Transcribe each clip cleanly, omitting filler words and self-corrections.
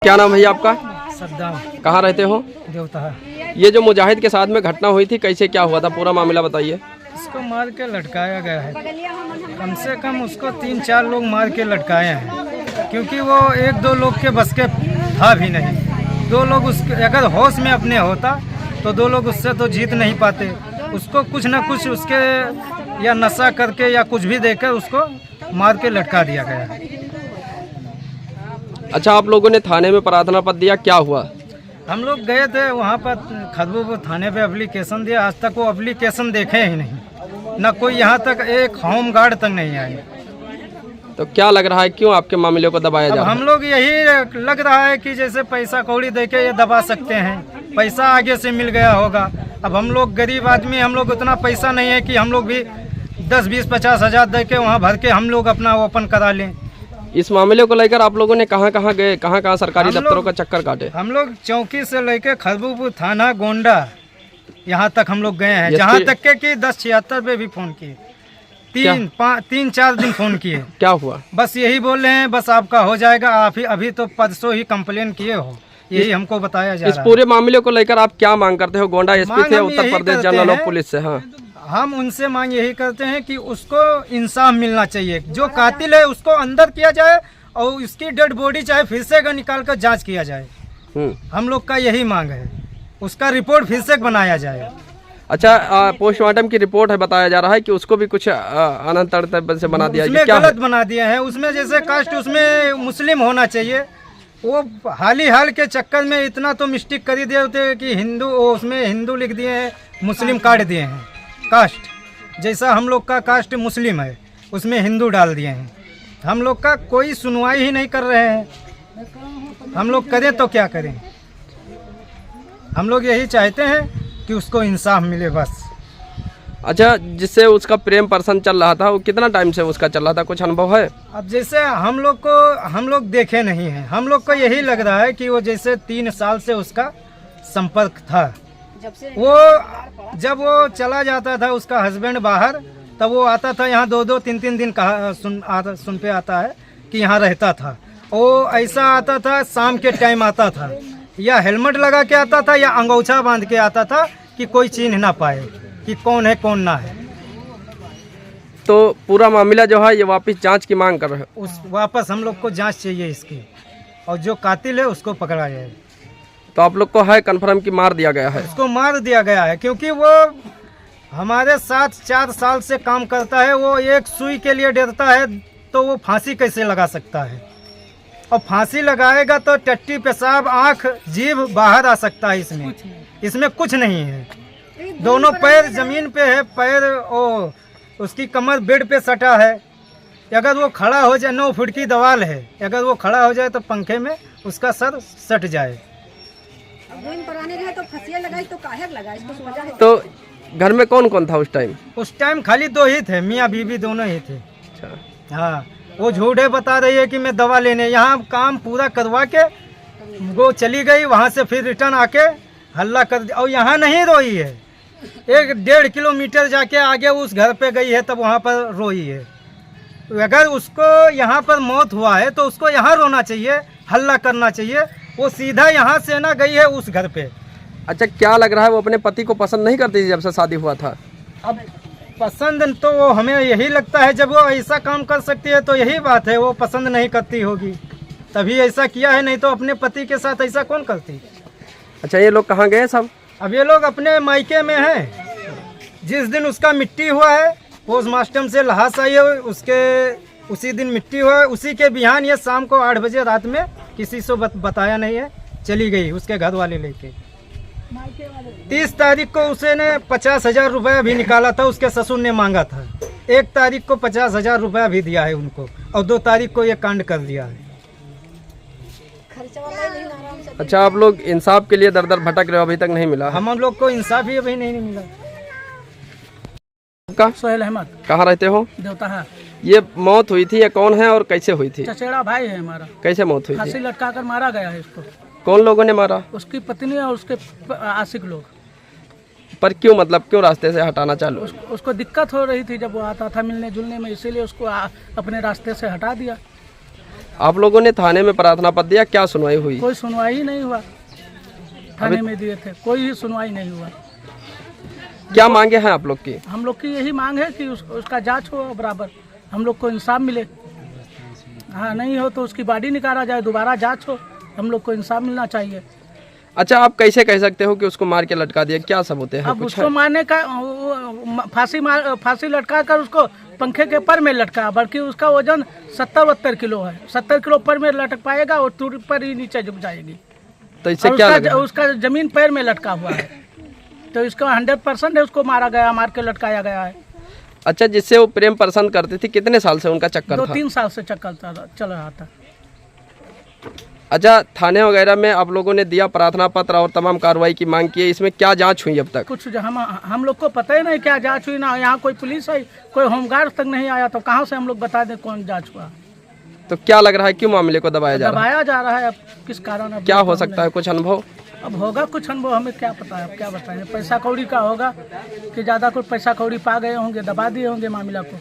क्या नाम है भैया आपका? सद्दाम। कहाँ रहते हो? देवता। ये जो मुजाहिद के साथ में घटना हुई थी, कैसे क्या हुआ था, पूरा मामला बताइए। इसको मार के लटकाया गया है, कम से कम उसको 3-4 लोग मार के लटकाए हैं, क्योंकि वो 1-2 लोग के बस के था भी नहीं। 2 लोग उसके अगर होश में अपने होता तो 2 लोग उससे तो जीत नहीं पाते। उसको कुछ न कुछ उसके या नशा करके या कुछ भी देकर उसको मार के लटका दिया गया है। अच्छा, आप लोगों ने थाने में प्रार्थना पत्र दिया, क्या हुआ? हम लोग गए थे वहाँ पर खदबूपुर थाने पे एप्लीकेशन दिया, आज तक वो एप्लीकेशन देखे ही नहीं, न कोई यहाँ तक एक होम गार्ड तक नहीं आए। तो क्या लग रहा है, क्यों आपके मामले को दबाया जा रहा है? हम लोग यही लग रहा है कि जैसे पैसा कौड़ी देके ये दबा सकते हैं, पैसा आगे से मिल गया होगा। अब हम लोग गरीब आदमी, हम लोग उतना पैसा नहीं है कि हम लोग भी 10-20-50 हज़ार दे के वहाँ भर के हम लोग अपना ओपन करा लें। इस मामले को लेकर आप लोगों ने कहाँ कहाँ गए, कहाँ कहाँ सरकारी दफ्तरों का चक्कर काटे? हम लोग चौकी से लेके खदबूपुर थाना गोंडा यहाँ तक हम लोग गए हैं, जहाँ तक के कि 1076 पे भी फोन किए, 3-4 दिन फोन किए। क्या हुआ? बस यही बोल रहे हैं, बस आपका हो जाएगा, आप ही अभी तो परसों ही कंप्लेन किए हो, यही हमको बताया जा रहा है। इस पूरे मामले को लेकर आप क्या मांग करते हो गोंडा एसपी से, Uttar Pradesh general of police से? हाँ, हम उनसे मांग यही करते हैं कि उसको इंसाफ मिलना चाहिए, जो कातिल है उसको अंदर किया जाए और उसकी डेड बॉडी चाहे फिर से निकाल कर जाँच किया जाए। हम लोग का यही मांग है, उसका रिपोर्ट फिर से बनाया जाए। अच्छा, पोस्टमार्टम की रिपोर्ट है, बताया जा रहा है कि उसको भी कुछ अनंतर से बना दिया है, क्या गलत बना दिया है। उसमें जैसे कास्ट उसमें मुस्लिम होना चाहिए, वो हाल के चक्कर में इतना तो मिस्टेक कर ही दिए होते कि हिंदू, उसमें हिंदू लिख दिए हैं, मुस्लिम काट दिए हैं। कास्ट जैसा हम लोग का कास्ट मुस्लिम है, उसमें हिंदू डाल दिए हैं। हम लोग का कोई सुनवाई ही नहीं कर रहे हैं, हम लोग करें तो क्या करें। हम लोग यही चाहते हैं कि उसको इंसाफ मिले बस। अच्छा, जिससे उसका प्रेम पर्सन चल रहा था, वो कितना टाइम से उसका चल रहा था, कुछ अनुभव है? अब जैसे हम लोग देखे नहीं हैं, हम लोग को यही लग रहा है कि वो जैसे 3 साल से उसका संपर्क था। वो जब वो चला जाता था उसका हस्बैंड बाहर, तब वो आता था यहाँ 2-2, 3-3 दिन सुन पे आता है कि यहाँ रहता था। वो ऐसा आता था, शाम के टाइम आता था, या हेलमेट लगा के आता था या अंगोछा बांध के आता था कि कोई चिन्ह ना पाए कि कौन है कौन ना है। तो पूरा मामला जो है ये वापस जांच की मांग कर रहे हैं। वापस हम लोग को जांच चाहिए इसकी, और जो कातिल है उसको पकड़ा जाए। तो आप लोग को है कन्फर्म कि मार दिया गया है? उसको मार दिया गया है, क्योंकि वो हमारे साथ 4 साल से काम करता है। वो एक सुई के लिए डरता है, तो वो फांसी कैसे लगा सकता है? और फांसी लगाएगा तो टट्टी, पेशाब, आँख, जीभ बाहर आ सकता है। इसमें कुछ नहीं है। दोनों पैर जमीन पे है, पैर उसकी कमर बेड पे सटा है। अगर वो खड़ा हो जाए, 9 फुट की दीवार है, अगर वो खड़ा हो जाए तो पंखे में उसका सर सट जाए। तो घर में कौन कौन था उस टाइम? उस टाइम खाली 2 ही थे, मियाँ बीवी दोनों ही थे। हाँ, वो झूठे बता रही है कि मैं दवा लेने, यहाँ काम पूरा करवा के वो चली गई, वहाँ से फिर रिटर्न आके हल्ला कर दिया। और यहाँ नहीं रोई है, 1-1.5 किलोमीटर जाके आगे उस घर पे गई है, तब वहाँ पर रोई है। अगर उसको यहाँ पर मौत हुआ है तो उसको यहाँ रोना चाहिए, हल्ला करना चाहिए। वो सीधा यहाँ से ना गई है उस घर पे। अच्छा, क्या लग रहा है वो अपने पति को पसंद नहीं करती थी जब से शादी हुआ था? अब पसंद तो हमें यही लगता है, जब वो ऐसा काम कर सकती है तो यही बात है, वो पसंद नहीं करती होगी तभी ऐसा किया है, नहीं तो अपने पति के साथ ऐसा कौन करती। अच्छा, ये लोग कहाँ गए सब? अब ये लोग अपने मायके में हैं। जिस दिन उसका मिट्टी हुआ है, पोस्टमार्टम से लाश आई है, उसी दिन मिट्टी हुआ है, उसी के बिहान ये शाम को 8 बजे रात में, किसी से बताया नहीं है, चली गई उसके घर वाले लेके। 30 तारीख को उसने 50,000 रुपया भी निकाला था, उसके ससुर ने मांगा था। 1 तारीख को 50,000 रुपया भी दिया है उनको, और 2 तारीख को ये कांड कर दिया है। अच्छा, आप लोग इंसाफ के लिए दर दर भटक रहे हो, अभी तक नहीं मिला? हम लोग को इंसाफ ही अभी नहीं मिला। सोहेल अहमद। कहाँ रहते हो? देवता है। ये मौत हुई थी, ये कौन है और कैसे हुई थी? चचेरा भाई है हमारा। कैसे मौत हुई थी? फांसी लटका कर मारा गया है इसको। कौन लोगों ने मारा? उसकी पत्नी और उसके आशिक लोग। पर क्यों, मतलब क्यों रास्ते से हटाना चालू? उसको दिक्कत हो रही थी जब वो आता था मिलने जुलने में, इसीलिए उसको अपने रास्ते से हटा दिया। आप लोगों ने थाने में प्रार्थना पत्र दिया, क्या सुनवाई हुई? कोई सुनवाई ही नहीं हुआ। थाने में दिए थे, कोई ही सुनवाई नहीं हुआ। क्या मांगे हैं आप लोग की? हम लोग की यही मांग है कि उसका जांच हो बराबर, हम लोग को इंसाफ मिले। हाँ, नहीं हो तो उसकी बॉडी निकाला जाए, दोबारा जांच हो, हम लोग को इंसाफ मिलना चाहिए। अच्छा, आप कैसे कह सकते हो कि उसको मार के लटका दिया? क्या सबूत है? अब उसको मारने का फांसी लटका कर उसको पंखे के पर में लटका, बल्कि उसका वजन 70-72 किलो है। 70 किलो पर में लटक पाएगा और टूट पर ही नीचे झुक जाएगी। तो इससे क्या लग रहा है? उसका जमीन पैर में लटका हुआ है, तो इसका 100% है, उसको मारा गया, मार के लटकाया गया है। अच्छा, जिससे वो प्रेम पसंद करती थी, कितने साल से उनका चक्कर था? 2-3 साल से चक्कर चल रहा था। अच्छा, थाने वगैरह में आप लोगों ने दिया प्रार्थना पत्र और तमाम कार्रवाई की मांग की है, इसमें क्या जांच हुई अब तक? कुछ हम लोग को पता ही नहीं क्या जांच हुई, ना यहाँ कोई पुलिस आई, कोई होमगार्ड तक नहीं आया, तो कहाँ से हम लोग बता दें कौन जांच हुआ? तो क्या लग रहा है, क्यों मामले को दबाया जा रहा है? दबाया जा रहा है, अब किस कारण? अब क्या हो सकता है, कुछ अनुभव? अब होगा कुछ अनुभव, हमें क्या पता है, अब क्या बताएं। पैसा कौड़ी का होगा कि ज़्यादा कुछ पैसा कौड़ी पा गए होंगे, दबा दिए होंगे मामला को।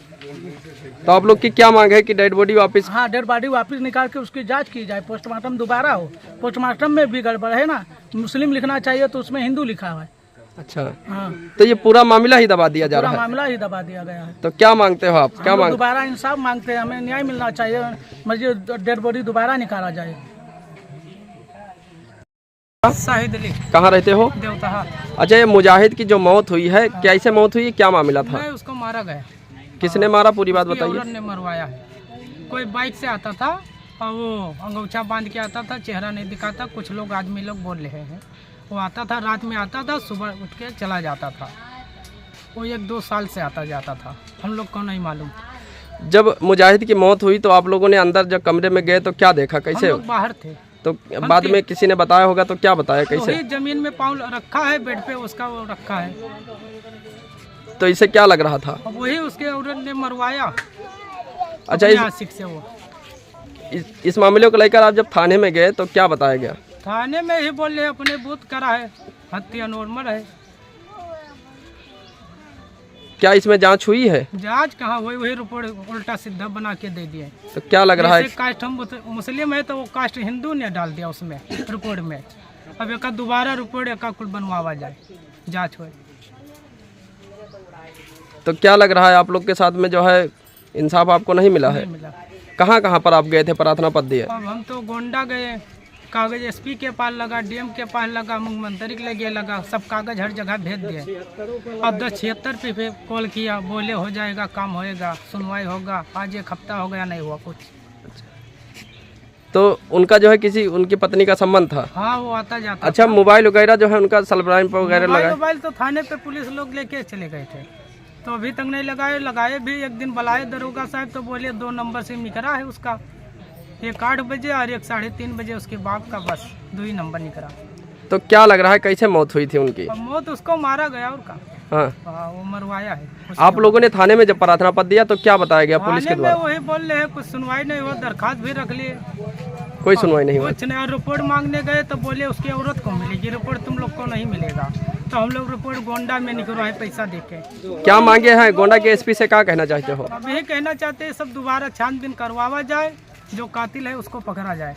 तो आप लोग की क्या मांग है कि डेड बॉडी वापस? हाँ, डेड बॉडी वापस निकाल के उसकी जांच की जाए, पोस्टमार्टम दोबारा हो। पोस्टमार्टम में भी गड़बड़ है ना, मुस्लिम लिखना चाहिए तो उसमें हिंदू लिखा हुआ है। अच्छा, हाँ, तो ये पूरा मामला ही दबा दिया जा पूरा रहा है? मामला ही दबा दिया गया है। तो क्या मांगते हो आप? क्या हम लोग मांग? दोबारा इंसाफ मांगते हैं, हमें न्याय मिलना चाहिए, मुझे डेड बॉडी दोबारा निकाला जाए। शाहिद अली। कहाँ रहते हो? देवता। अच्छा, ये मुजाहिद की जो मौत हुई है, कैसे मौत हुई, क्या मामला था? उसको मारा गया। किसने मारा, पूरी बात उसकी बताइए। औरत ने मरवाया है। कोई बाइक से आता था और वो अंगूछा बांध के आता था, चेहरा नहीं दिखाता। कुछ लोग आदमी लोग बोल रहे हैं, वो आता था, रात में आता था, सुबह उठ के चला जाता था। वो 1-2 साल से आता जाता था, हम लोग को नहीं मालूम। जब मुजाहिद की मौत हुई तो आप लोगों ने अंदर जब कमरे में गए तो क्या देखा, हम कैसे? लोग बाहर थे। तो बाद में किसी ने बताया होगा, तो क्या बताया, कैसे? वही जमीन में पाँव रखा है, बेड पे उसका वो रखा है। तो इसे क्या लग रहा था? अब वही उसके औरत ने मरवाया। अच्छा, अपने आशिक से वो इस मामले को लेकर आप जब थाने में गए तो क्या बताया गया? थाने में ही बोले अपने बूथ करा है, हत्या नॉर्मल है। क्या इसमें जांच हुई है? जांच कहाँ हुई, वही रिपोर्ट उल्टा सीधा बना के दे दिए। तो क्या लग रहा है? जैसे कास्ट हम मुस्लिम है तो वो कास्ट हिंदू ने डाल दिया उसमें रिपोर्ट में। अब एक दोबारा रिपोर्ट एक कुल बनवावा जाए, जांच हो। तो क्या लग रहा है, आप लोग के साथ में जो है इंसाफ आपको नहीं मिला है? नहीं मिला। कहाँ कहाँ पर आप गए थे प्रार्थना पत्र दिए? अब हम तो गोंडा गए, कागज एसपी के पास लगा, डीएम के पास लगा, मुख्यमंत्री के लगे लगा, सब कागज हर जगह भेज दिए। अब 1076 पे कॉल किया, बोले हो जाएगा, काम होएगा, सुनवाई होगा। आज 1 हफ्ता हो गया, नहीं हुआ कुछ। तो उनका जो है किसी उनकी पत्नी का संबंध था? हाँ, वो आता जाता। अच्छा, मोबाइल वगैरह जो है उनका सलब्राइम पर वगैरह लगा? मोबाइल तो थाने पे पुलिस लोग लेके चले गए थे, तो अभी तक नहीं लगाए भी। एक दिन बुलाए दरोगा साहब तो बोले 2 नंबर से निकला है उसका, एक 8 बजे और एक 3:30 बजे उसके बाप का, बस 2 ही नंबर निकला। तो क्या लग रहा है, कैसे मौत हुई थी उनकी? और मौत उसको मारा गया और का। हाँ, वो मरवाया है। आप लोगों ने थाने में जब प्रार्थना पत्र दिया तो क्या बताया गया पुलिस के थाने में द्वारा? वही बोल रहे हैं, कुछ सुनवाई नहीं हुआ, दरखास्त भी रख लिए, कोई सुनवाई नहीं हुई? कुछ नहीं। और रिपोर्ट मांगने गए तो बोले उसकी औरत को मिलेगी, रिपोर्ट तुम लोग को नहीं मिलेगा। तो हम लोग रिपोर्ट गोंडा में निकलवाए पैसा देके। क्या मांगे हैं गोंडा के एसपी से, क्या कहना चाहते हो? अब यही कहना चाहते हैं, सब दोबारा छानबीन करवावा जाए, जो कातिल है उसको पकड़ा जाए।